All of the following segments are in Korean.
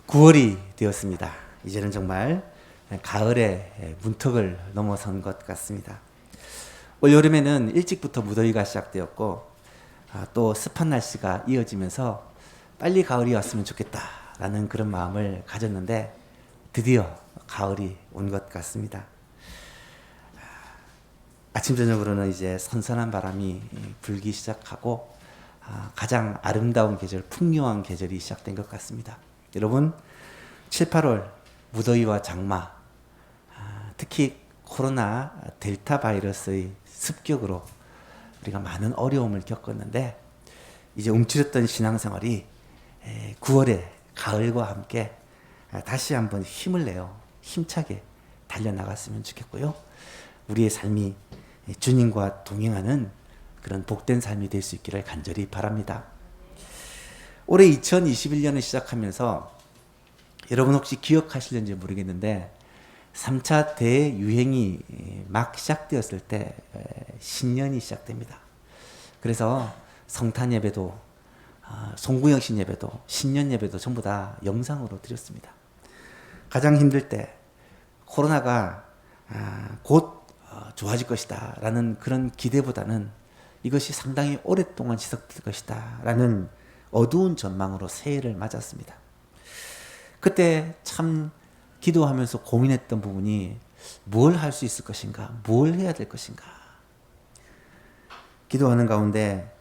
9월이 되었습니다. 이제는 정말 가을의 문턱을 넘어선 것 같습니다. 올 여름에는 일찍부터 무더위가 시작되었고 또 습한 날씨가 이어지면서 빨리 가을이 왔으면 좋겠다라는 그런 마음을 가졌는데 드디어 가을이 온 것 같습니다. 아침 저녁으로는 이제 선선한 바람이 불기 시작하고 가장 아름다운 계절, 풍요한 계절이 시작된 것 같습니다. 여러분 7, 8월 무더위와 장마, 특히 코로나 델타 바이러스의 습격으로 우리가 많은 어려움을 겪었는데 이제 움츠렸던 신앙생활이 9월에 가을과 함께 다시 한번 힘을 내어 힘차게 달려나갔으면 좋겠고요. 우리의 삶이 주님과 동행하는 그런 복된 삶이 될 수 있기를 간절히 바랍니다. 올해 2021년을 시작하면서 여러분 혹시 기억하실는지 모르겠는데 3차 대유행이 막 시작되었을 때 신년이 시작됩니다. 그래서 성탄 예배도 송구영신 예배도 신년 예배도 전부 다 영상으로 드렸습니다. 가장 힘들 때 코로나가 곧 좋아질 것이다 라는 그런 기대보다는 이것이 상당히 오랫동안 지속될 것이다 라는 어두운 전망으로 새해를 맞았습니다. 그때 참 기도하면서 고민했던 부분이 뭘 할 수 있을 것인가, 뭘 해야 될 것인가. 기도하는 가운데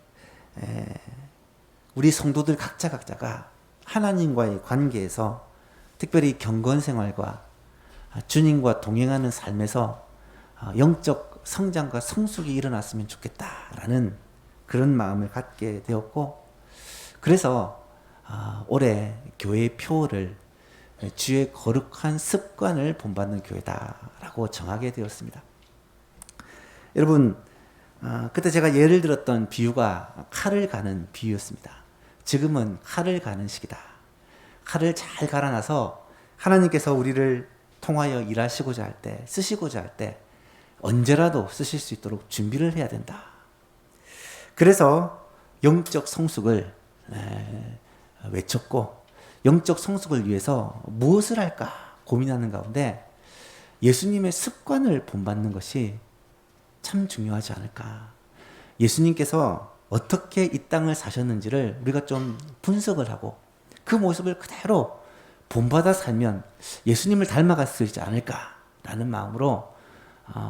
우리 성도들 각자가 하나님과의 관계에서 특별히 경건생활과 주님과 동행하는 삶에서 영적 성장과 성숙이 일어났으면 좋겠다라는 그런 마음을 갖게 되었고, 그래서 올해 교회의 표어를 주의 거룩한 습관을 본받는 교회다라고 정하게 되었습니다. 여러분, 그때 제가 예를 들었던 비유가 칼을 가는 비유였습니다. 지금은 칼을 가는 시기다. 칼을 잘 갈아놔서 하나님께서 우리를 통하여 일하시고자 할 때, 쓰시고자 할 때 언제라도 쓰실 수 있도록 준비를 해야 된다. 그래서 영적 성숙을 외쳤고, 영적 성숙을 위해서 무엇을 할까 고민하는 가운데 예수님의 습관을 본받는 것이 참 중요하지 않을까. 예수님께서 어떻게 이 땅을 사셨는지를 우리가 좀 분석을 하고 그 모습을 그대로 본받아 살면 예수님을 닮아갈 수 있지 않을까라는 마음으로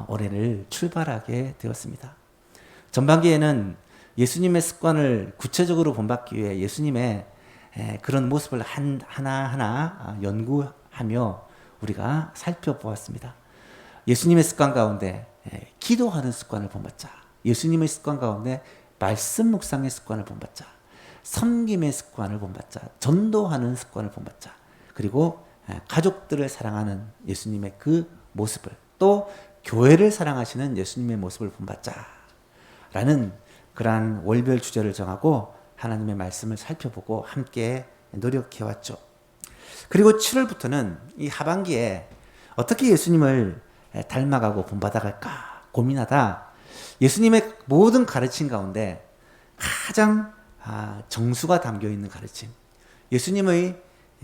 올해를 출발하게 되었습니다. 전반기에는 예수님의 습관을 구체적으로 본받기 위해 예수님의 그런 모습을 하나하나 연구하며 우리가 살펴보았습니다. 예수님의 습관 가운데 기도하는 습관을 본받자. 예수님의 습관 가운데 말씀 묵상의 습관을 본받자. 섬김의 습관을 본받자. 전도하는 습관을 본받자. 그리고 가족들을 사랑하는 예수님의 그 모습을, 또 교회를 사랑하시는 예수님의 모습을 본받자 라는 그러한 월별 주제를 정하고 하나님의 말씀을 살펴보고 함께 노력해왔죠. 그리고 7월부터는 이 하반기에 어떻게 예수님을 닮아가고 본받아갈까 고민하다 예수님의 모든 가르침 가운데 가장 정수가 담겨있는 가르침, 예수님의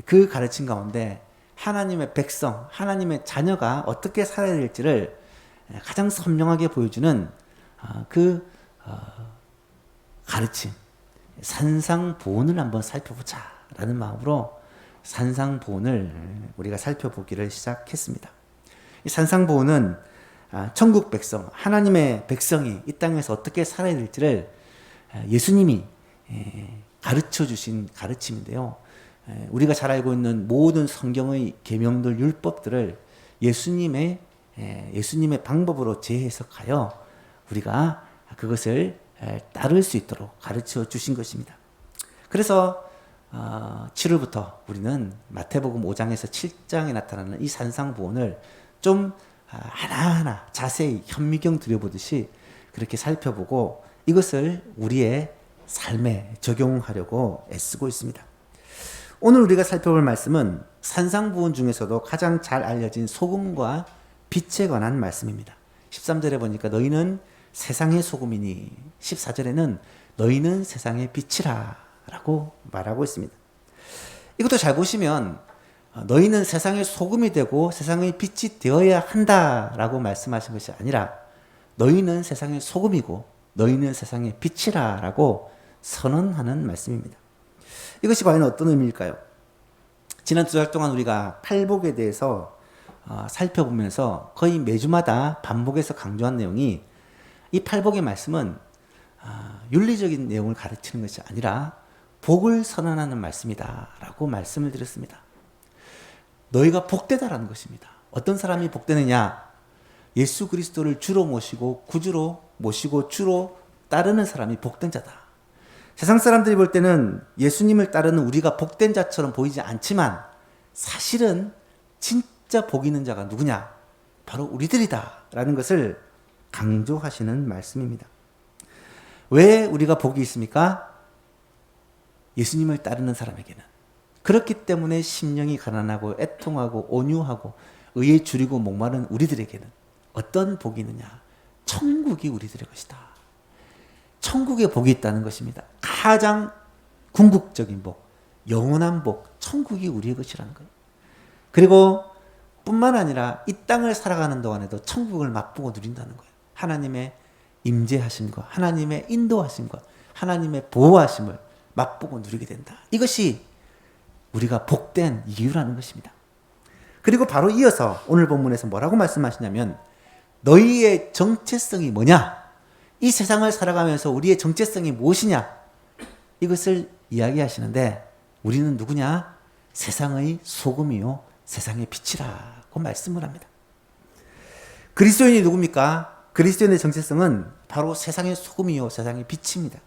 그 가르침 가운데 하나님의 백성, 하나님의 자녀가 어떻게 살아야 될지를 가장 선명하게 보여주는 그 가르침, 산상보훈을 한번 살펴보자 라는 마음으로 산상보훈을 우리가 살펴보기를 시작했습니다. 이 산상보훈은 천국 백성, 하나님의 백성이 이 땅에서 어떻게 살아야 될지를 예수님이 가르쳐 주신 가르침인데요. 우리가 잘 알고 있는 모든 성경의 계명들, 율법들을 예수님의 방법으로 재해석하여 우리가 그것을 따를 수 있도록 가르쳐 주신 것입니다. 그래서 7월부터 우리는 마태복음 5장에서 7장에 나타나는 이 산상보훈을 좀 하나하나 자세히 현미경 들여보듯이 그렇게 살펴보고 이것을 우리의 삶에 적용하려고 애쓰고 있습니다. 오늘 우리가 살펴볼 말씀은 산상보훈 중에서도 가장 잘 알려진 소금과 빛에 관한 말씀입니다. 13절에 보니까 너희는 세상의 소금이니, 14절에는 너희는 세상의 빛이라 라고 말하고 있습니다. 이것도 잘 보시면 너희는 세상의 소금이 되고 세상의 빛이 되어야 한다라고 말씀하신 것이 아니라 너희는 세상의 소금이고 너희는 세상의 빛이라라고 선언하는 말씀입니다. 이것이 과연 어떤 의미일까요? 지난 2달 동안 우리가 팔복에 대해서 살펴보면서 거의 매주마다 반복해서 강조한 내용이 이 팔복의 말씀은 윤리적인 내용을 가르치는 것이 아니라 복을 선언하는 말씀이다 라고 말씀을 드렸습니다. 너희가 복되다라는 것입니다. 어떤 사람이 복되느냐? 예수 그리스도를 주로 모시고 구주로 모시고 주로 따르는 사람이 복된 자다. 세상 사람들이 볼 때는 예수님을 따르는 우리가 복된 자처럼 보이지 않지만 사실은 진짜 복 있는 자가 누구냐? 바로 우리들이다 라는 것을 강조하시는 말씀입니다. 왜 우리가 복이 있습니까? 예수님을 따르는 사람에게는. 그렇기 때문에 심령이 가난하고 애통하고 온유하고 의에 줄이고 목마른 우리들에게는 어떤 복이 있느냐? 천국이 우리들의 것이다. 천국에 복이 있다는 것입니다. 가장 궁극적인 복, 영원한 복, 천국이 우리의 것이라는 거예요. 그리고 뿐만 아니라 이 땅을 살아가는 동안에도 천국을 맛보고 누린다는 거예요. 하나님의 임재하심과 하나님의 인도하심과 하나님의 보호하심을 맛보고 누리게 된다. 이것이 우리가 복된 이유라는 것입니다. 그리고 바로 이어서 오늘 본문에서 뭐라고 말씀하시냐면 너희의 정체성이 뭐냐? 이 세상을 살아가면서 우리의 정체성이 무엇이냐? 이것을 이야기하시는데 우리는 누구냐? 세상의 소금이요 세상의 빛이라고 말씀을 합니다. 그리스도인이 누굽니까? 그리스도인의 정체성은 바로 세상의 소금이요 세상의 빛입니다.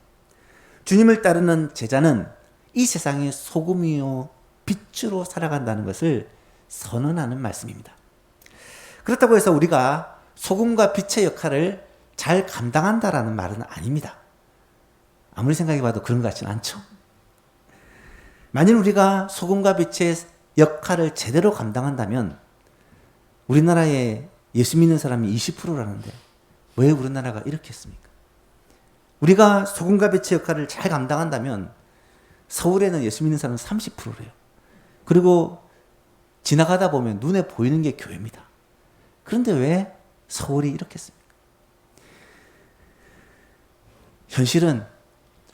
주님을 따르는 제자는 이 세상의 소금이요 빛으로 살아간다는 것을 선언하는 말씀입니다. 그렇다고 해서 우리가 소금과 빛의 역할을 잘 감당한다라는 말은 아닙니다. 아무리 생각해봐도 그런 것 같지는 않죠. 만일 우리가 소금과 빛의 역할을 제대로 감당한다면 우리나라에 예수 믿는 사람이 20%라는데 왜 우리나라가 이렇게 했습니까? 우리가 소금과 빛의 역할을 잘 감당한다면 서울에는 예수 믿는 사람은 30%래요. 그리고 지나가다 보면 눈에 보이는 게 교회입니다. 그런데 왜 서울이 이렇게 했습니까? 현실은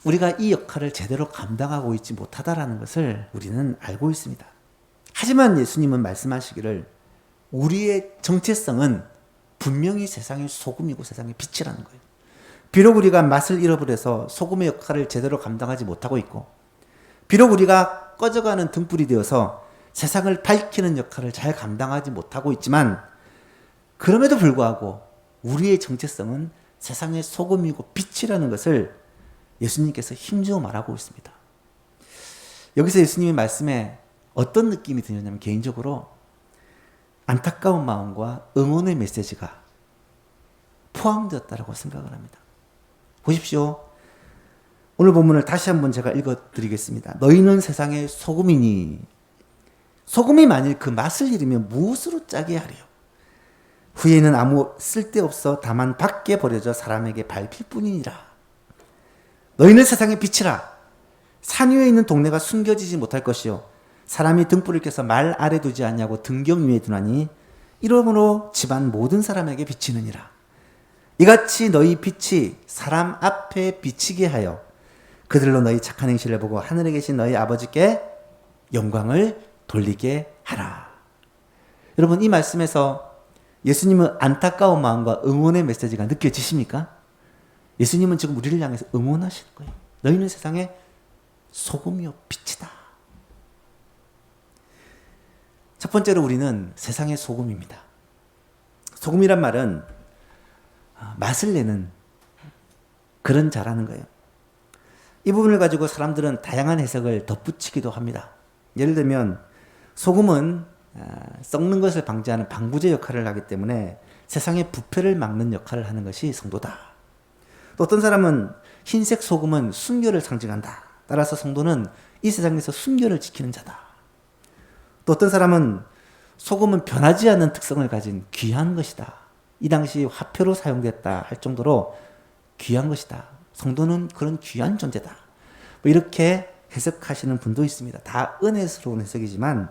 우리가 이 역할을 제대로 감당하고 있지 못하다라는 것을 우리는 알고 있습니다. 하지만 예수님은 말씀하시기를 우리의 정체성은 분명히 세상의 소금이고 세상의 빛이라는 거예요. 비록 우리가 맛을 잃어버려서 소금의 역할을 제대로 감당하지 못하고 있고 비록 우리가 꺼져가는 등불이 되어서 세상을 밝히는 역할을 잘 감당하지 못하고 있지만 그럼에도 불구하고 우리의 정체성은 세상의 소금이고 빛이라는 것을 예수님께서 힘주어 말하고 있습니다. 여기서 예수님의 말씀에 어떤 느낌이 드냐면 개인적으로 안타까운 마음과 응원의 메시지가 포함되었다고 생각을 합니다. 보십시오. 오늘 본문을 다시 한번 제가 읽어드리겠습니다. 너희는 세상의 소금이니 소금이 만일 그 맛을 잃으면 무엇으로 짜게 하리요? 후에는 아무 쓸데없어 다만 밖에 버려져 사람에게 밟힐 뿐이니라. 너희는 세상의 빛이라. 산 위에 있는 동네가 숨겨지지 못할 것이요 사람이 등불을 켜서 말 아래 두지 않냐고 등경 위에 두나니 이러므로 집안 모든 사람에게 비치느니라. 이같이 너희 빛이 사람 앞에 비치게 하여 그들로 너희 착한 행실을 보고 하늘에 계신 너희 아버지께 영광을 돌리게 하라. 여러분 이 말씀에서 예수님은 안타까운 마음과 응원의 메시지가 느껴지십니까? 예수님은 지금 우리를 향해서 응원하시는 거예요. 너희는 세상의 소금이요 빛이다. 첫 번째로 우리는 세상의 소금입니다. 소금이란 말은 맛을 내는 그런 자라는 거예요. 이 부분을 가지고 사람들은 다양한 해석을 덧붙이기도 합니다. 예를 들면 소금은 썩는 것을 방지하는 방부제 역할을 하기 때문에 세상의 부패를 막는 역할을 하는 것이 성도다. 또 어떤 사람은 흰색 소금은 순결을 상징한다. 따라서 성도는 이 세상에서 순결을 지키는 자다. 또 어떤 사람은 소금은 변하지 않는 특성을 가진 귀한 것이다. 이 당시 화폐로 사용됐다 할 정도로 귀한 것이다. 성도는 그런 귀한 존재다. 뭐 이렇게 해석하시는 분도 있습니다. 다 은혜스러운 해석이지만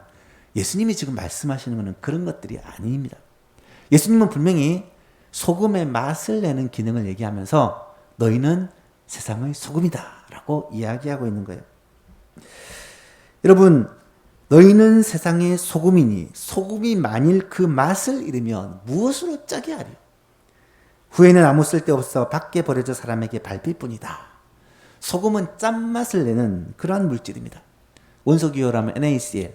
예수님이 지금 말씀하시는 것은 그런 것들이 아닙니다. 예수님은 분명히 소금의 맛을 내는 기능을 얘기하면서 너희는 세상의 소금이다 라고 이야기하고 있는 거예요. 여러분, 너희는 세상의 소금이니 소금이 만일 그 맛을 잃으면 무엇으로 짜게 하리요? 후에는 아무 쓸데없어 밖에 버려져 사람에게 밟힐 뿐이다. 소금은 짠맛을 내는 그러한 물질입니다. 원소기호라면 NaCl,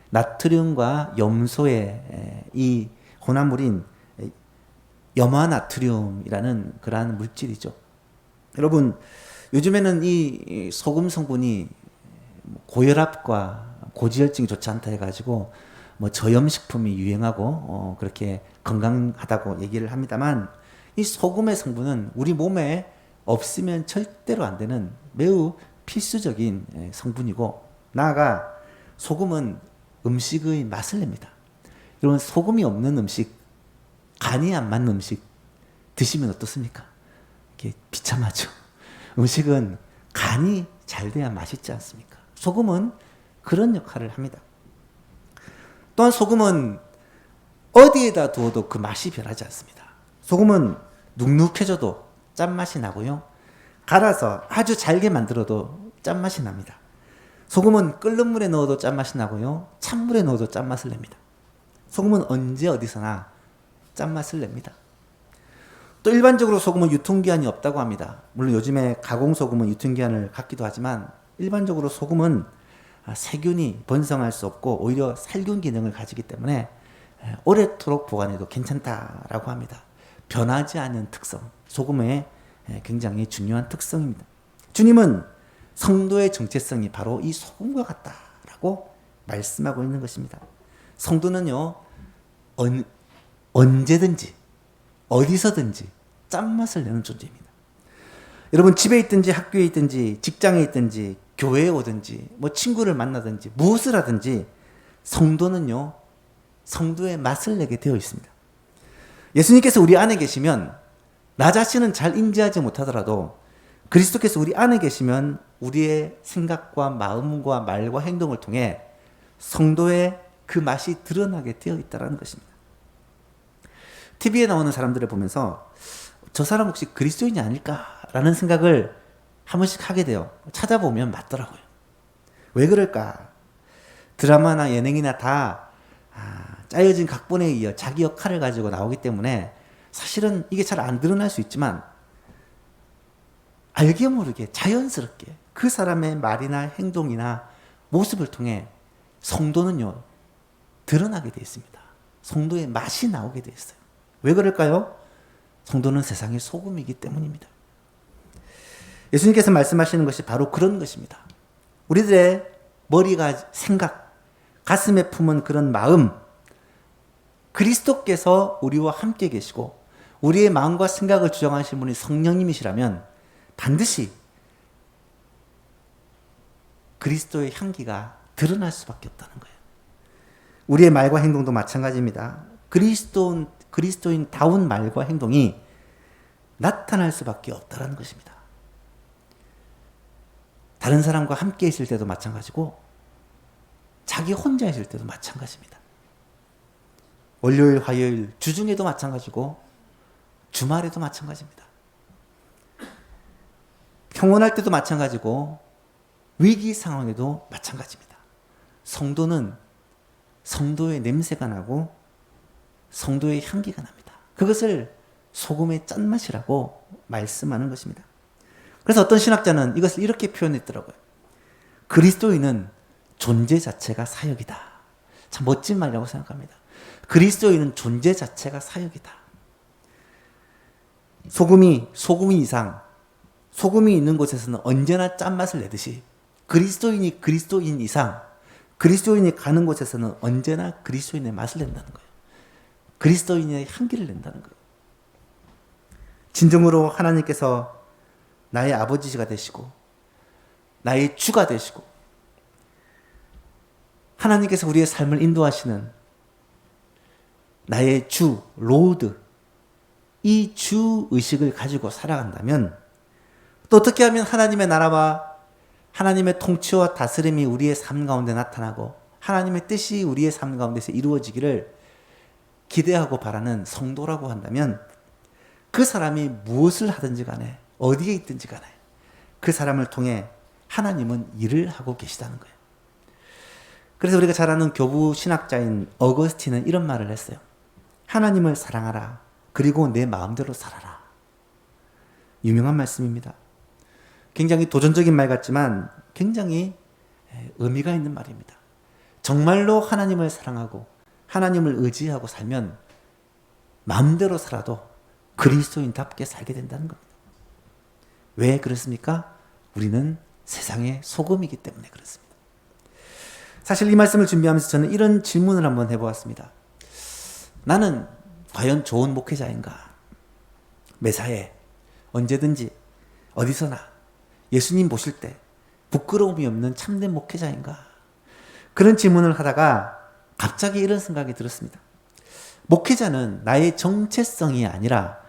나트륨과 염소의 이 혼합물인 염화나트륨이라는 그러한 물질이죠. 여러분, 요즘에는 이 소금 성분이 고혈압과 고지혈증이 좋지 않다 해가지고 뭐 저염식품이 유행하고 그렇게 건강하다고 얘기를 합니다만, 이 소금의 성분은 우리 몸에 없으면 절대로 안 되는 매우 필수적인 성분이고, 나아가 소금은 음식의 맛을 냅니다. 여러분, 소금이 없는 음식, 간이 안 맞는 음식 드시면 어떻습니까? 이게 비참하죠. 음식은 간이 잘 돼야 맛있지 않습니까? 소금은 그런 역할을 합니다. 또한 소금은 어디에다 두어도 그 맛이 변하지 않습니다. 소금은 눅눅해져도 짠맛이 나고요. 갈아서 아주 잘게 만들어도 짠맛이 납니다. 소금은 끓는 물에 넣어도 짠맛이 나고요. 찬물에 넣어도 짠맛을 냅니다. 소금은 언제 어디서나 짠맛을 냅니다. 또 일반적으로 소금은 유통기한이 없다고 합니다. 물론 요즘에 가공소금은 유통기한을 갖기도 하지만 일반적으로 소금은 세균이 번성할 수 없고 오히려 살균 기능을 가지기 때문에 오래도록 보관해도 괜찮다라고 합니다. 변하지 않는 특성, 소금의 굉장히 중요한 특성입니다. 주님은 성도의 정체성이 바로 이 소금과 같다라고 말씀하고 있는 것입니다. 성도는요, 언제든지 어디서든지 짠맛을 내는 존재입니다. 여러분, 집에 있든지 학교에 있든지 직장에 있든지 교회에 오든지 뭐 친구를 만나든지 무엇을 하든지 성도는요, 성도의 맛을 내게 되어 있습니다. 예수님께서 우리 안에 계시면 나 자신은 잘 인지하지 못하더라도 그리스도께서 우리 안에 계시면 우리의 생각과 마음과 말과 행동을 통해 성도의 그 맛이 드러나게 되어 있다는 것입니다. TV에 나오는 사람들을 보면서 저 사람 혹시 그리스도인이 아닐까라는 생각을 한 번씩 하게 돼요. 찾아보면 맞더라고요. 왜 그럴까? 드라마나 예능이나 다 짜여진 각본에 이어 자기 역할을 가지고 나오기 때문에 사실은 이게 잘 안 드러날 수 있지만 알게 모르게 자연스럽게 그 사람의 말이나 행동이나 모습을 통해 성도는요, 드러나게 되어 있습니다. 성도의 맛이 나오게 되어 있어요. 왜 그럴까요? 성도는 세상의 소금이기 때문입니다. 예수님께서 말씀하시는 것이 바로 그런 것입니다. 우리들의 머리가 생각, 가슴에 품은 그런 마음, 그리스도께서 우리와 함께 계시고 우리의 마음과 생각을 주장하시는 분이 성령님이시라면 반드시 그리스도의 향기가 드러날 수밖에 없다는 거예요. 우리의 말과 행동도 마찬가지입니다. 그리스도인다운 말과 행동이 나타날 수밖에 없다는 것입니다. 다른 사람과 함께 있을 때도 마찬가지고 자기 혼자 있을 때도 마찬가지입니다. 월요일, 화요일, 주중에도 마찬가지고 주말에도 마찬가지입니다. 평온할 때도 마찬가지고 위기 상황에도 마찬가지입니다. 성도는 성도의 냄새가 나고 성도의 향기가 납니다. 그것을 소금의 짠맛이라고 말씀하는 것입니다. 그래서 어떤 신학자는 이것을 이렇게 표현했더라고요. 그리스도인은 존재 자체가 사역이다. 참 멋진 말이라고 생각합니다. 그리스도인은 존재 자체가 사역이다. 소금이 이상, 소금이 있는 곳에서는 언제나 짠맛을 내듯이 그리스도인이 그리스도인 이상, 그리스도인이 가는 곳에서는 언제나 그리스도인의 맛을 낸다는 거예요. 그리스도인의 향기를 낸다는 거예요. 진정으로 하나님께서 나의 아버지가 되시고 나의 주가 되시고 하나님께서 우리의 삶을 인도하시는 나의 주, 로드, 이 주 의식을 가지고 살아간다면 또 어떻게 하면 하나님의 나라와 하나님의 통치와 다스림이 우리의 삶 가운데 나타나고 하나님의 뜻이 우리의 삶 가운데서 이루어지기를 기대하고 바라는 성도라고 한다면 그 사람이 무엇을 하든지 간에 어디에 있든지 간에 그 사람을 통해 하나님은 일을 하고 계시다는 거예요. 그래서 우리가 잘 아는 교부 신학자인 어거스틴은 이런 말을 했어요. 하나님을 사랑하라. 그리고 내 마음대로 살아라. 유명한 말씀입니다. 굉장히 도전적인 말 같지만 굉장히 의미가 있는 말입니다. 정말로 하나님을 사랑하고 하나님을 의지하고 살면 마음대로 살아도 그리스도인답게 살게 된다는 겁니다. 왜 그렇습니까? 우리는 세상의 소금이기 때문에 그렇습니다. 사실 이 말씀을 준비하면서 저는 이런 질문을 한번 해보았습니다. 나는 과연 좋은 목회자인가? 매사에 언제든지 어디서나 예수님 보실 때 부끄러움이 없는 참된 목회자인가? 그런 질문을 하다가 갑자기 이런 생각이 들었습니다. 목회자는 나의 정체성이 아니라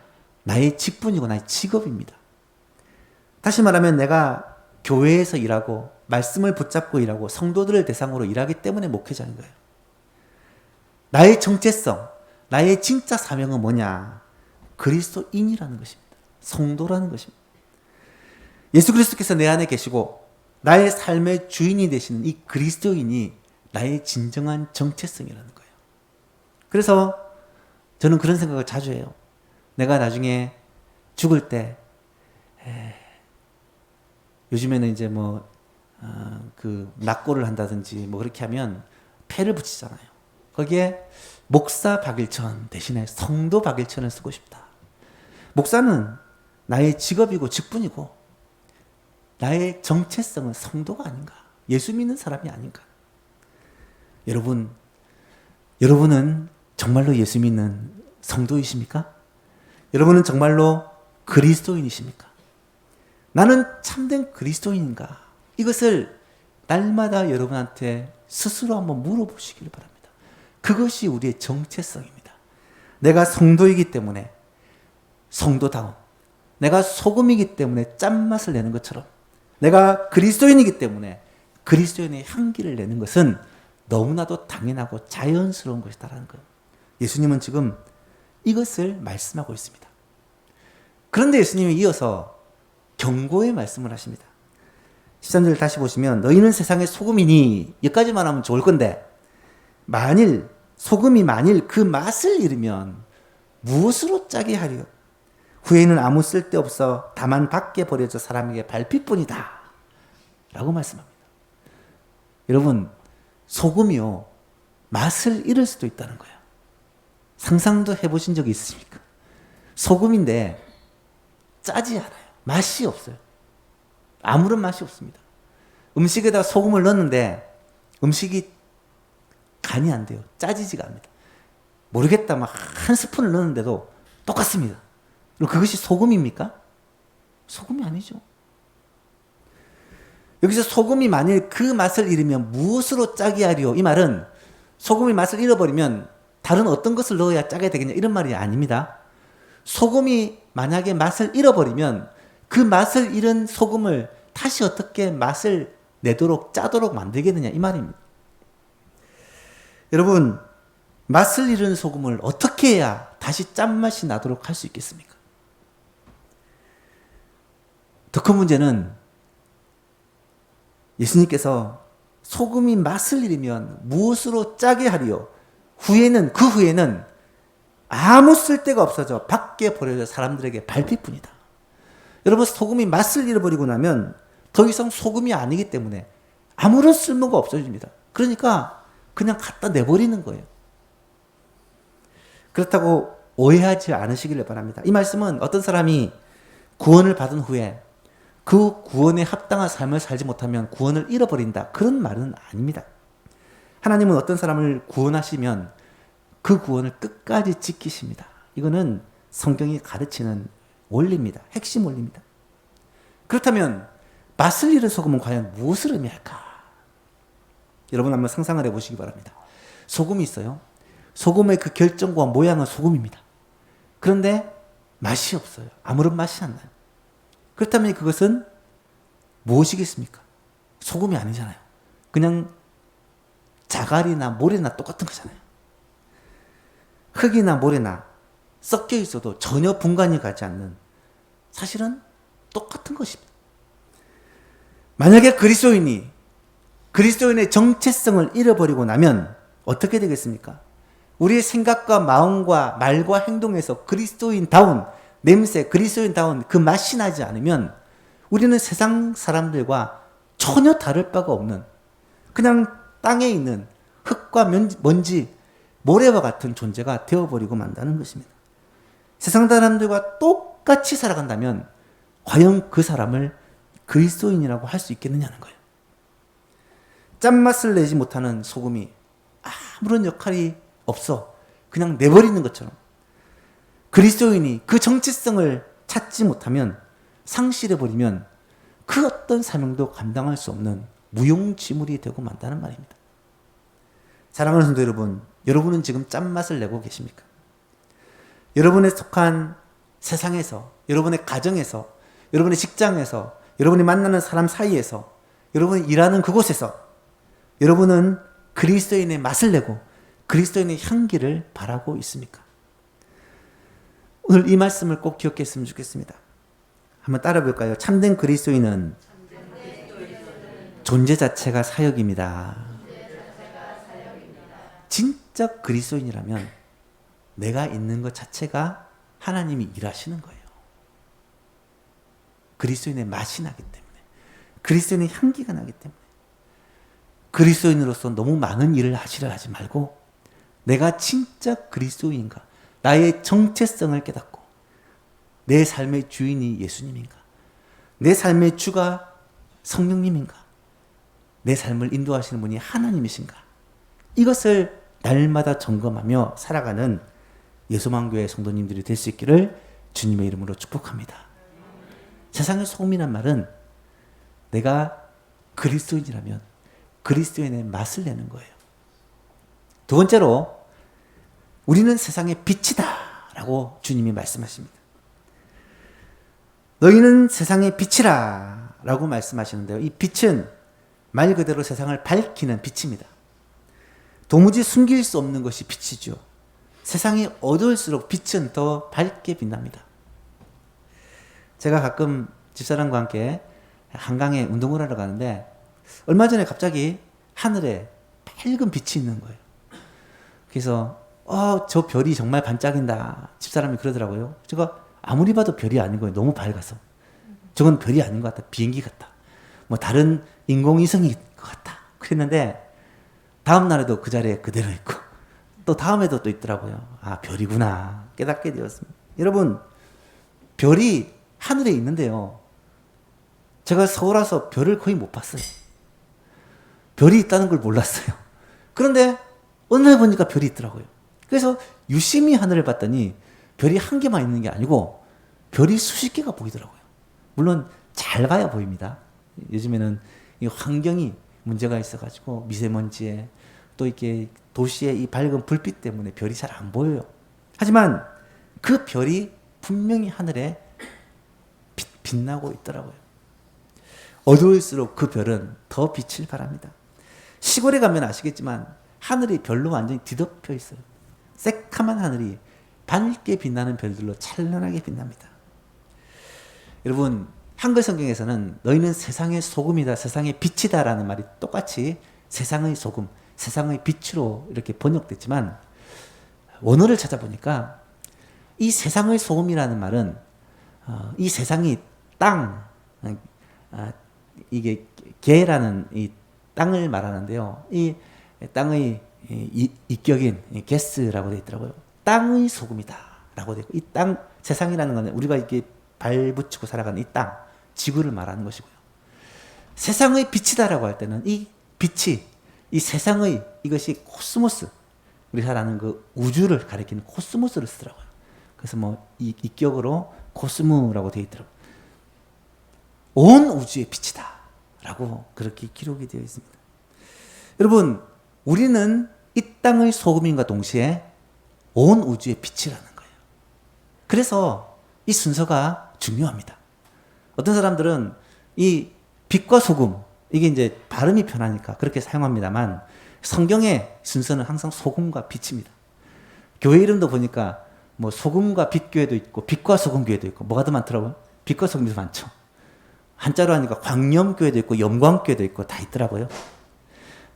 나의 직분이고 나의 직업입니다. 다시 말하면 내가 교회에서 일하고 말씀을 붙잡고 일하고 성도들을 대상으로 일하기 때문에 목회자인 거예요. 나의 정체성, 나의 진짜 사명은 뭐냐? 그리스도인이라는 것입니다. 성도라는 것입니다. 예수 그리스도께서 내 안에 계시고 나의 삶의 주인이 되시는 이 그리스도인이 나의 진정한 정체성이라는 거예요. 그래서 저는 그런 생각을 자주 해요. 내가 나중에 죽을 때 요즘에는 이제 낙고를 한다든지 그렇게 하면 패를 붙이잖아요. 거기에 목사 박일천 대신에 성도 박일천을 쓰고 싶다. 목사는 나의 직업이고 직분이고 나의 정체성은 성도가 아닌가? 예수 믿는 사람이 아닌가? 여러분은 정말로 예수 믿는 성도이십니까? 여러분은 정말로 그리스도인이십니까? 나는 참된 그리스도인인가? 이것을 날마다 여러분한테 스스로 한번 물어보시기를 바랍니다. 그것이 우리의 정체성입니다. 내가 성도이기 때문에 성도다움, 내가 소금이기 때문에 짠맛을 내는 것처럼 내가 그리스도인이기 때문에 그리스도인의 향기를 내는 것은 너무나도 당연하고 자연스러운 것이다라는 거예요. 예수님은 지금 이것을 말씀하고 있습니다. 그런데 예수님이 이어서 경고의 말씀을 하십니다. 13절 다시 보시면 너희는 세상의 소금이니 여기까지만 하면 좋을 건데 소금이 만일 그 맛을 잃으면 무엇으로 짜게 하리요? 후에는 아무 쓸데없어 다만 밖에 버려져 사람에게 밟힐뿐이다 라고 말씀합니다. 여러분, 소금이요 맛을 잃을 수도 있다는 거예요. 상상도 해보신 적이 있으십니까? 소금인데 짜지 않아요. 맛이 없어요. 아무런 맛이 없습니다. 음식에다 소금을 넣었는데 음식이 간이 안 돼요. 짜지지가 않습니다. 모르겠다 막 한 스푼을 넣었는데도 똑같습니다. 그럼 그것이 소금입니까? 소금이 아니죠. 여기서 소금이 만일 그 맛을 잃으면 무엇으로 짜게 하리요? 이 말은 소금이 맛을 잃어버리면 다른 어떤 것을 넣어야 짜게 되겠냐 이런 말이 아닙니다. 소금이 만약에 맛을 잃어버리면 그 맛을 잃은 소금을 다시 어떻게 맛을 내도록 짜도록 만들겠느냐 이 말입니다. 여러분, 맛을 잃은 소금을 어떻게 해야 다시 짠맛이 나도록 할 수 있겠습니까? 더 큰 문제는 예수님께서 소금이 맛을 잃으면 무엇으로 짜게 하리요? 그 후에는 아무 쓸데가 없어져 밖에 버려져 사람들에게 밟힐 뿐이다. 여러분, 소금이 맛을 잃어버리고 나면 더 이상 소금이 아니기 때문에 아무런 쓸모가 없어집니다. 그러니까 그냥 갖다 내버리는 거예요. 그렇다고 오해하지 않으시기를 바랍니다. 이 말씀은 어떤 사람이 구원을 받은 후에 그 구원에 합당한 삶을 살지 못하면 구원을 잃어버린다. 그런 말은 아닙니다. 하나님은 어떤 사람을 구원하시면 그 구원을 끝까지 지키십니다. 이거는 성경이 가르치는 원리입니다. 핵심 원리입니다. 그렇다면 맛을 잃은 소금은 과연 무엇을 의미할까? 여러분 한번 상상을 해보시기 바랍니다. 소금이 있어요. 소금의 그 결정과 모양은 소금입니다. 그런데 맛이 없어요. 아무런 맛이 안 나요. 그렇다면 그것은 무엇이겠습니까? 소금이 아니잖아요. 그냥 자갈이나 모래나 똑같은 거잖아요. 흙이나 모래나 섞여 있어도 전혀 분간이 가지 않는, 사실은 똑같은 것입니다. 만약에 그리스도인의 정체성을 잃어버리고 나면 어떻게 되겠습니까? 우리의 생각과 마음과 말과 행동에서 그리스도인다운 냄새, 그리스도인다운 그 맛이 나지 않으면 우리는 세상 사람들과 전혀 다를 바가 없는, 그냥 땅에 있는 흙과 먼지, 모래와 같은 존재가 되어버리고 만다는 것입니다. 세상 사람들과 똑같이 살아간다면 과연 그 사람을 그리스도인이라고 할 수 있겠느냐는 거예요. 짠맛을 내지 못하는 소금이 아무런 역할이 없어 그냥 내버리는 것처럼, 그리스도인이 그 정체성을 찾지 못하면, 상실해버리면 그 어떤 사명도 감당할 수 없는 무용지물이 되고 만다는 말입니다. 사랑하는 성도 여러분, 여러분은 지금 짠맛을 내고 계십니까? 여러분의 속한 세상에서, 여러분의 가정에서, 여러분의 직장에서, 여러분이 만나는 사람 사이에서, 여러분이 일하는 그곳에서 여러분은 그리스도인의 맛을 내고 그리스도인의 향기를 바라고 있습니까? 오늘 이 말씀을 꼭 기억했으면 좋겠습니다. 한번 따라 볼까요? 참된 그리스도인은 존재 자체가 사역입니다. 진짜 그리스도인이라면 내가 있는 것 자체가 하나님이 일하시는 거예요. 그리스도인의 맛이 나기 때문에, 그리스도인의 향기가 나기 때문에. 그리스도인으로서 너무 많은 일을 하시려 하지 말고, 내가 진짜 그리스도인가, 나의 정체성을 깨닫고, 내 삶의 주인이 예수님인가, 내 삶의 주가 성령님인가, 내 삶을 인도하시는 분이 하나님이신가, 이것을 날마다 점검하며 살아가는 예수만교회 성도님들이 될 수 있기를 주님의 이름으로 축복합니다. 세상의 소금이란 말은 내가 그리스도인이라면 그리스도인의 맛을 내는 거예요. 두 번째로, 우리는 세상의 빛이다 라고 주님이 말씀하십니다. 너희는 세상의 빛이라 라고 말씀하시는데요, 이 빛은 말 그대로 세상을 밝히는 빛입니다. 도무지 숨길 수 없는 것이 빛이죠. 세상이 어두울수록 빛은 더 밝게 빛납니다. 제가 가끔 집사람과 함께 한강에 운동을 하러 가는데, 얼마 전에 갑자기 하늘에 밝은 빛이 있는 거예요. 그래서 저 별이 정말 반짝인다, 집사람이 그러더라고요. 제가 아무리 봐도 별이 아닌 거예요. 너무 밝아서. 저건 별이 아닌 것 같다, 비행기 같다, 뭐 다른 인공위성인 것 같다 그랬는데, 다음 날에도 그 자리에 그대로 있고, 또 다음에도 또 있더라고요. 별이구나 깨닫게 되었습니다. 여러분, 별이 하늘에 있는데요, 제가 서울 와서 별을 거의 못 봤어요. 별이 있다는 걸 몰랐어요. 그런데 어느 날 보니까 별이 있더라고요. 그래서 유심히 하늘을 봤더니 별이 한 개만 있는 게 아니고 별이 수십 개가 보이더라고요. 물론 잘 봐야 보입니다. 요즘에는 이 환경이 문제가 있어가지고 미세먼지에 또 이렇게 도시의 이 밝은 불빛 때문에 별이 잘 안 보여요. 하지만 그 별이 분명히 하늘에 빛나고 있더라고요. 어두울수록 그 별은 더 빛을 발합니다. 시골에 가면 아시겠지만 하늘이 별로 완전히 뒤덮여 있어요. 새카만 하늘이 밝게 빛나는 별들로 찬란하게 빛납니다. 여러분, 한글 성경에서는 너희는 세상의 소금이다, 세상의 빛이다 라는 말이 똑같이 세상의 소금, 세상의 빛으로 이렇게 번역됐지만, 원어를 찾아보니까 이 세상의 소금이라는 말은 이 세상이 땅, 이게 개라는 이 땅을 말하는데요, 이 땅의 이격인 게스라고 되어 있더라고요. 땅의 소금이다 라고 되어 있고, 이 땅, 세상이라는 건 우리가 이렇게 발붙이고 살아가는 이 땅, 지구를 말하는 것이고요. 세상의 빛이다라고 할 때는 이 빛이 이 세상의, 이것이 코스모스, 우리 잘 아는 그 우주를 가리키는 코스모스를 쓰더라고요. 그래서 뭐 이격으로 코스모라고 되어 있더라고요. 온 우주의 빛이다 라고 그렇게 기록이 되어 있습니다. 여러분, 우리는 이 땅의 소금인과 동시에 온 우주의 빛이라는 거예요. 그래서 이 순서가 중요합니다. 어떤 사람들은 이 빛과 소금, 이게 이제 발음이 편하니까 그렇게 사용합니다만, 성경의 순서는 항상 소금과 빛입니다. 교회 이름도 보니까 뭐 소금과 빛 교회도 있고 빛과 소금 교회도 있고 뭐가 더 많더라고요. 빛과 소금이 더 많죠. 한자로 하니까 광염 교회도 있고 영광 교회도 있고 다 있더라고요.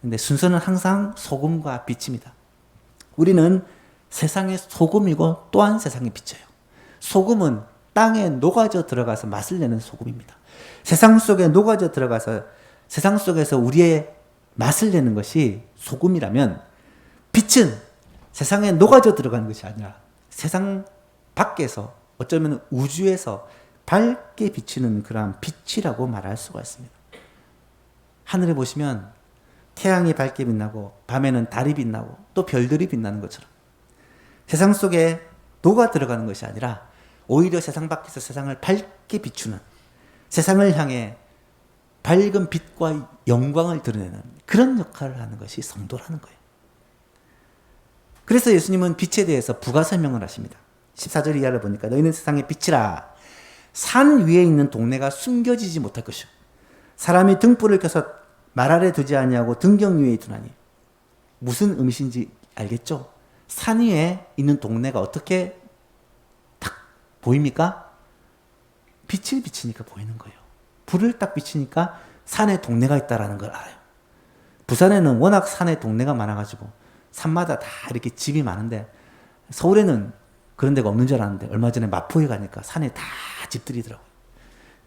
근데 순서는 항상 소금과 빛입니다. 우리는 세상의 소금이고 또한 세상의 빛이에요. 소금은 땅에 녹아져 들어가서 맛을 내는 소금입니다. 세상 속에 녹아져 들어가서 세상 속에서 우리의 맛을 내는 것이 소금이라면 빛은 세상에 녹아져 들어가는 것이 아니라 세상 밖에서 어쩌면 우주에서 밝게 비치는 그러한 빛이라고 말할 수가 있습니다. 하늘에 보시면 태양이 밝게 빛나고 밤에는 달이 빛나고 또 별들이 빛나는 것처럼 세상 속에 녹아 들어가는 것이 아니라 오히려 세상 밖에서 세상을 밝게 비추는 세상을 향해 밝은 빛과 영광을 드러내는 그런 역할을 하는 것이 성도라는 거예요. 그래서 예수님은 빛에 대해서 부가 설명을 하십니다. 14절 이하를 보니까 너희는 세상의 빛이라. 산 위에 있는 동네가 숨겨지지 못할 것이요 사람이 등불을 켜서 말 아래 두지 아니하고 등경 위에 두나니. 무슨 의미인지 알겠죠? 산 위에 있는 동네가 어떻게 딱 보입니까? 빛을 비치니까 보이는 거예요. 불을 딱 비치니까 산에 동네가 있다는 걸 알아요. 부산에는 워낙 산에 동네가 많아가지고 산마다 다 이렇게 집이 많은데 서울에는 그런 데가 없는 줄 알았는데 얼마 전에 마포에 가니까 산에 다 집들이더라고요.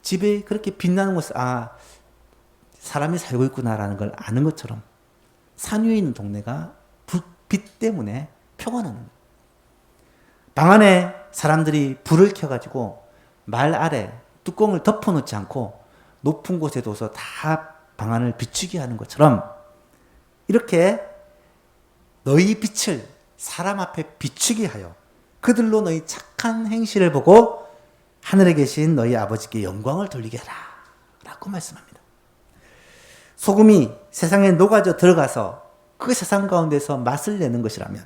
집에 그렇게 빛나는 곳을 사람이 살고 있구나라는 걸 아는 것처럼 산 위에 있는 동네가 빛 때문에 표가 나는 거예요. 방 안에 사람들이 불을 켜가지고 말 아래 뚜껑을 덮어놓지 않고 높은 곳에 둬서 다 방 안을 비추게 하는 것처럼 이렇게 너희 빛을 사람 앞에 비추게 하여 그들로 너희 착한 행실을 보고 하늘에 계신 너희 아버지께 영광을 돌리게 하라 라고 말씀합니다. 소금이 세상에 녹아져 들어가서 그 세상 가운데서 맛을 내는 것이라면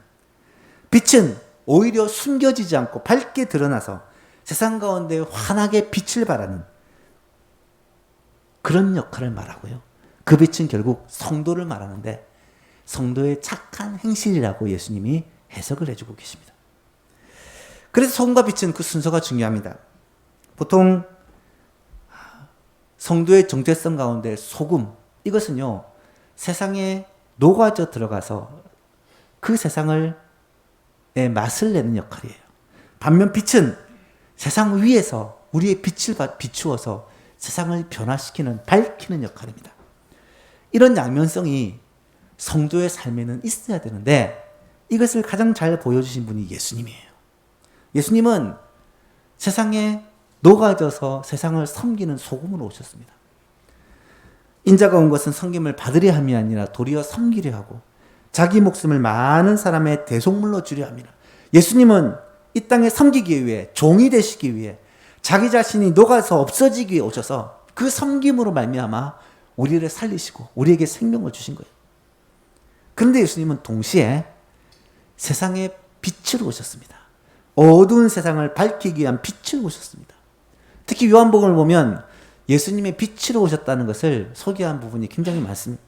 빛은 오히려 숨겨지지 않고 밝게 드러나서 세상 가운데 환하게 빛을 발하는 그런 역할을 말하고요. 그 빛은 결국 성도를 말하는데 성도의 착한 행실이라고 예수님이 해석을 해주고 계십니다. 그래서 소금과 빛은 그 순서가 중요합니다. 보통 성도의 정체성 가운데 소금, 이것은요 세상에 녹아져 들어가서 그 세상의 맛을 내는 역할이에요. 반면 빛은 세상 위에서 우리의 빛을 비추어서 세상을 변화시키는, 밝히는 역할입니다. 이런 양면성이 성도의 삶에는 있어야 되는데 이것을 가장 잘 보여주신 분이 예수님이에요. 예수님은 세상에 녹아져서 세상을 섬기는 소금으로 오셨습니다. 인자가 온 것은 섬김을 받으려 함이 아니라 도리어 섬기려 하고 자기 목숨을 많은 사람의 대속물로 주려 함이라. 예수님은 이 땅에 섬기기 위해, 종이 되시기 위해, 자기 자신이 녹아서 없어지기 위해 오셔서 그 섬김으로 말미암아 우리를 살리시고 우리에게 생명을 주신 거예요. 그런데 예수님은 동시에 세상의 빛으로 오셨습니다. 어두운 세상을 밝히기 위한 빛으로 오셨습니다. 특히 요한복음을 보면 예수님의 빛으로 오셨다는 것을 소개한 부분이 굉장히 많습니다.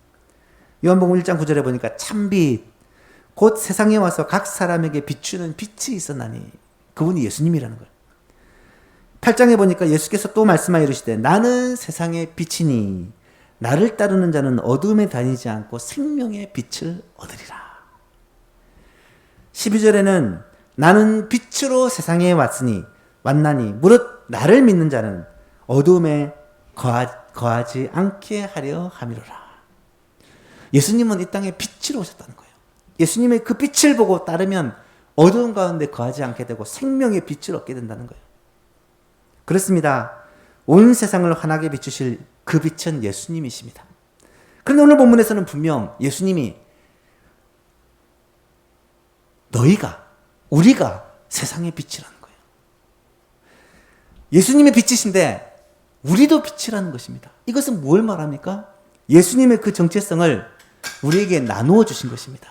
요한복음 1장 9절에 보니까 참빛 곧 세상에 와서 각 사람에게 비추는 빛이 있었나니 그분이 예수님이라는 거예요. 8장에 보니까 예수께서 또 말씀하여 이르시되 나는 세상의 빛이니 나를 따르는 자는 어둠에 다니지 않고 생명의 빛을 얻으리라. 12절에는 나는 빛으로 세상에 왔나니 무릇 나를 믿는 자는 어둠에 거하지 않게 하려 함이로라. 예수님은 이 땅에 빛으로 오셨다는 거예요. 예수님의 그 빛을 보고 따르면 어두운 가운데 거하지 않게 되고 생명의 빛을 얻게 된다는 거예요. 그렇습니다. 온 세상을 환하게 비추실 그 빛은 예수님이십니다. 그런데 오늘 본문에서는 분명 예수님이 우리가 세상의 빛이라는 거예요. 예수님의 빛이신데 우리도 빛이라는 것입니다. 이것은 뭘 말합니까? 예수님의 그 정체성을 우리에게 나누어 주신 것입니다.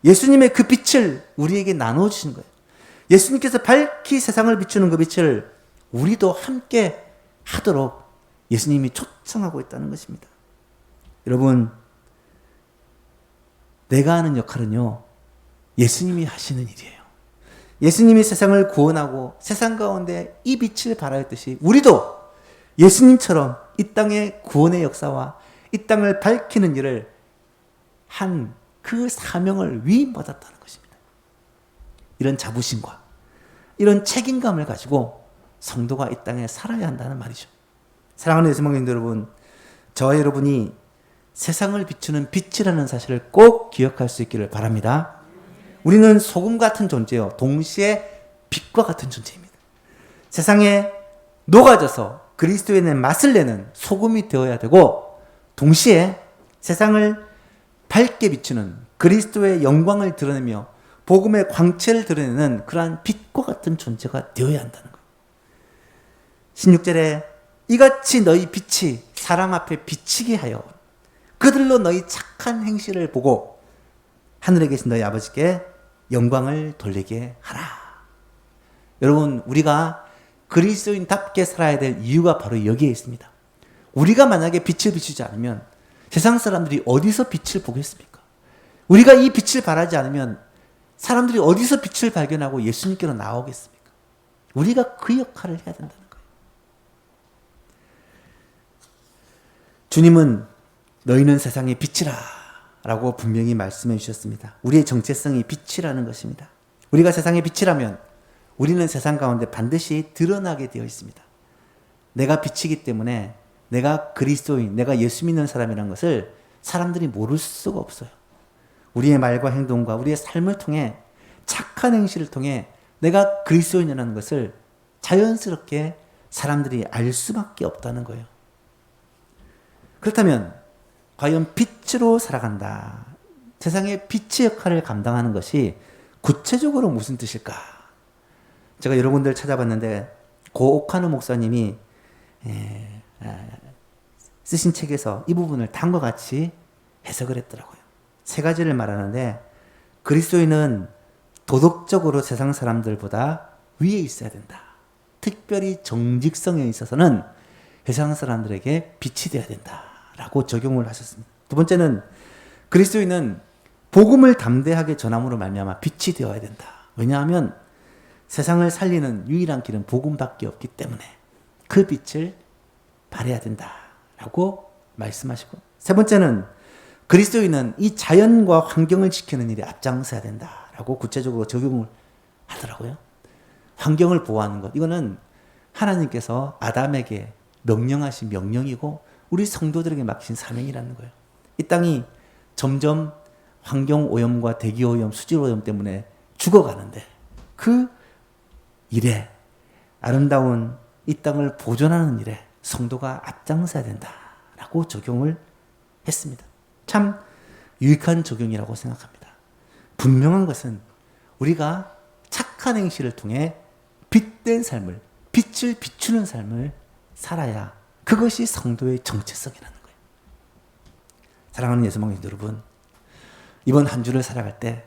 예수님의 그 빛을 우리에게 나누어 주신 거예요. 예수님께서 밝히 세상을 비추는 그 빛을 우리도 함께 하도록 예수님이 초청하고 있다는 것입니다. 여러분, 내가 하는 역할은요, 예수님이 하시는 일이에요. 예수님이 세상을 구원하고 세상 가운데 이 빛을 발하였듯이 우리도 예수님처럼 이 땅의 구원의 역사와 이 땅을 밝히는 일을 한 그 사명을 위임받았다는 것입니다. 이런 자부심과 이런 책임감을 가지고 성도가 이 땅에 살아야 한다는 말이죠. 사랑하는 예수님의 여러분, 저와 여러분이 세상을 비추는 빛이라는 사실을 꼭 기억할 수 있기를 바랍니다. 우리는 소금 같은 존재요. 동시에 빛과 같은 존재입니다. 세상에 녹아져서 그리스도의 맛을 내는 소금이 되어야 되고, 동시에 세상을 밝게 비추는 그리스도의 영광을 드러내며 복음의 광채를 드러내는 그러한 빛과 같은 존재가 되어야 한다는 거예요. 16절에 이같이 너희 빛이 사람 앞에 비치게 하여 그들로 너희 착한 행실을 보고 하늘에 계신 너희 아버지께 영광을 돌리게 하라. 여러분, 우리가 그리스도인답게 살아야 될 이유가 바로 여기에 있습니다. 우리가 만약에 빛을 비추지 않으면 세상 사람들이 어디서 빛을 보겠습니까? 우리가 이 빛을 발하지 않으면 사람들이 어디서 빛을 발견하고 예수님께로 나오겠습니까? 우리가 그 역할을 해야 된다는 거예요. 주님은 너희는 세상의 빛이라 라고 분명히 말씀해 주셨습니다. 우리의 정체성이 빛이라는 것입니다. 우리가 세상의 빛이라면 우리는 세상 가운데 반드시 드러나게 되어 있습니다. 내가 빛이기 때문에 내가 그리스도인, 내가 예수 믿는 사람이라는 것을 사람들이 모를 수가 없어요. 우리의 말과 행동과 우리의 삶을 통해, 착한 행실을 통해 내가 그리스도인이라는 것을 자연스럽게 사람들이 알 수밖에 없다는 거예요. 그렇다면 과연 빛으로 살아간다, 세상의 빛의 역할을 감당하는 것이 구체적으로 무슨 뜻일까? 제가 여러 군데를 찾아봤는데 고 오카노 목사님이 쓰신 책에서 이 부분을 다음과 같이 해석을 했더라고요. 세 가지를 말하는데, 그리스도인은 도덕적으로 세상 사람들보다 위에 있어야 된다. 특별히 정직성에 있어서는 세상 사람들에게 빛이 되어야 된다라고 적용을 하셨습니다. 두 번째는 그리스도인은 복음을 담대하게 전함으로 말미암아 빛이 되어야 된다. 왜냐하면 세상을 살리는 유일한 길은 복음밖에 없기 때문에 그 빛을 발해야 된다라고 말씀하시고, 세 번째는 그리스도인은 이 자연과 환경을 지키는 일에 앞장서야 된다라고 구체적으로 적용을 하더라고요. 환경을 보호하는 것, 이거는 하나님께서 아담에게 명령하신 명령이고 우리 성도들에게 맡긴 사명이라는 거예요. 이 땅이 점점 환경 오염과 대기 오염, 수질 오염 때문에 죽어가는데 그 일에, 아름다운 이 땅을 보존하는 일에 성도가 앞장서야 된다라고 적용을 했습니다. 참 유익한 적용이라고 생각합니다. 분명한 것은 우리가 착한 행실을 통해 빛된 삶을, 빛을 비추는 삶을 살아야 그것이 성도의 정체성이라는 거예요. 사랑하는 예수망신 여러분, 이번 한 주를 살아갈 때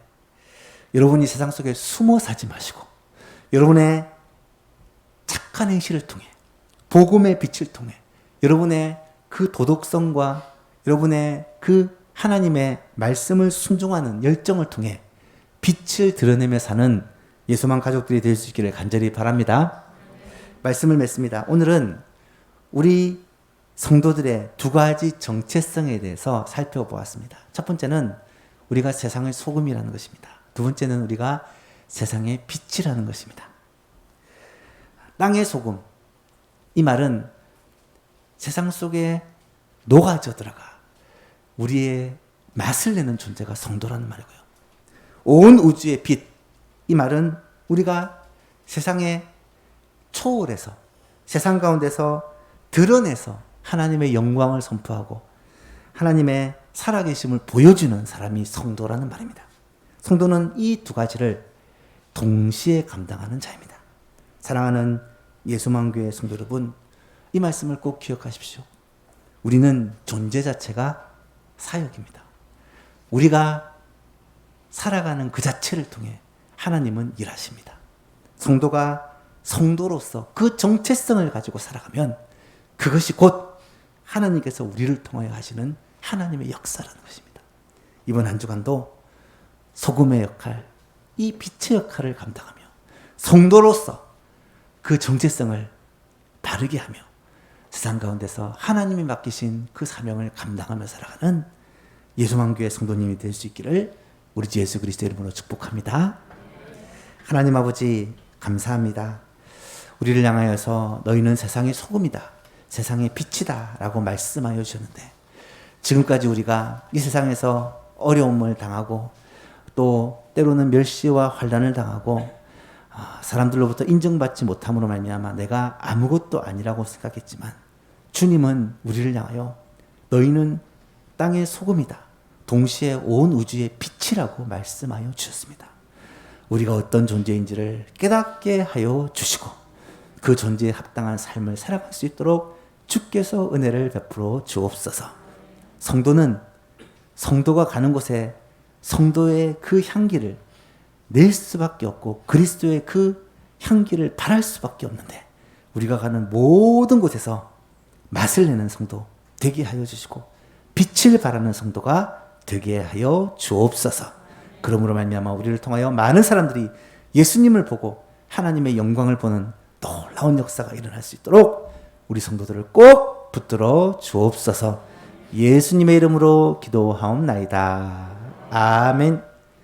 여러분이 세상 속에 숨어 살지 마시고 여러분의 착한 행실을 통해, 복음의 빛을 통해 여러분의 그 도덕성과 여러분의 그 하나님의 말씀을 순종하는 열정을 통해 빛을 드러내며 사는 예수만 가족들이 될 수 있기를 간절히 바랍니다. 말씀을 맺습니다. 오늘은 우리 성도들의 두 가지 정체성에 대해서 살펴보았습니다. 첫 번째는 우리가 세상의 소금이라는 것입니다. 두 번째는 우리가 세상의 빛이라는 것입니다. 땅의 소금, 이 말은 세상 속에 녹아져 들어가 우리의 맛을 내는 존재가 성도라는 말이고요. 온 우주의 빛, 이 말은 우리가 세상에 초월해서 세상 가운데서 드러내서 하나님의 영광을 선포하고 하나님의 살아계심을 보여주는 사람이 성도라는 말입니다. 성도는 이 두 가지를 동시에 감당하는 자입니다. 사랑하는 예수만교회 성도 여러분, 이 말씀을 꼭 기억하십시오. 우리는 존재 자체가 사역입니다. 우리가 살아가는 그 자체를 통해 하나님은 일하십니다. 성도가 성도로서 그 정체성을 가지고 살아가면 그것이 곧 하나님께서 우리를 통하여 하시는 하나님의 역사라는 것입니다. 이번 한 주간도 소금의 역할, 이 빛의 역할을 감당하며 성도로서 그 정체성을 바르게 하며 세상 가운데서 하나님이 맡기신 그 사명을 감당하며 살아가는 예수만교회 성도님이 될 수 있기를 우리 주 예수 그리스도 이름으로 축복합니다. 하나님 아버지 감사합니다. 우리를 향하여서 너희는 세상의 소금이다, 세상의 빛이다 라고 말씀하여 주셨는데, 지금까지 우리가 이 세상에서 어려움을 당하고 또 때로는 멸시와 환난을 당하고 사람들로부터 인정받지 못함으로 말미암아 내가 아무것도 아니라고 생각했지만, 주님은 우리를 향하여 너희는 땅의 소금이다, 동시에 온 우주의 빛이라고 말씀하여 주셨습니다. 우리가 어떤 존재인지를 깨닫게 하여 주시고 그 존재에 합당한 삶을 살아갈 수 있도록 주께서 은혜를 베풀어 주옵소서. 성도가 가는 곳에 성도의 그 향기를 낼 수밖에 없고 그리스도의 그 향기를 발할 수밖에 없는데, 우리가 가는 모든 곳에서 맛을 내는 성도 되게 하여 주시고 빛을 발하는 성도가 되게 하여 주옵소서. 그러므로 말미암아 우리를 통하여 많은 사람들이 예수님을 보고 하나님의 영광을 보는 놀라운 역사가 일어날 수 있도록 우리 성도들을 꼭 붙들어 주옵소서. 예수님의 이름으로 기도하옵나이다. 아멘.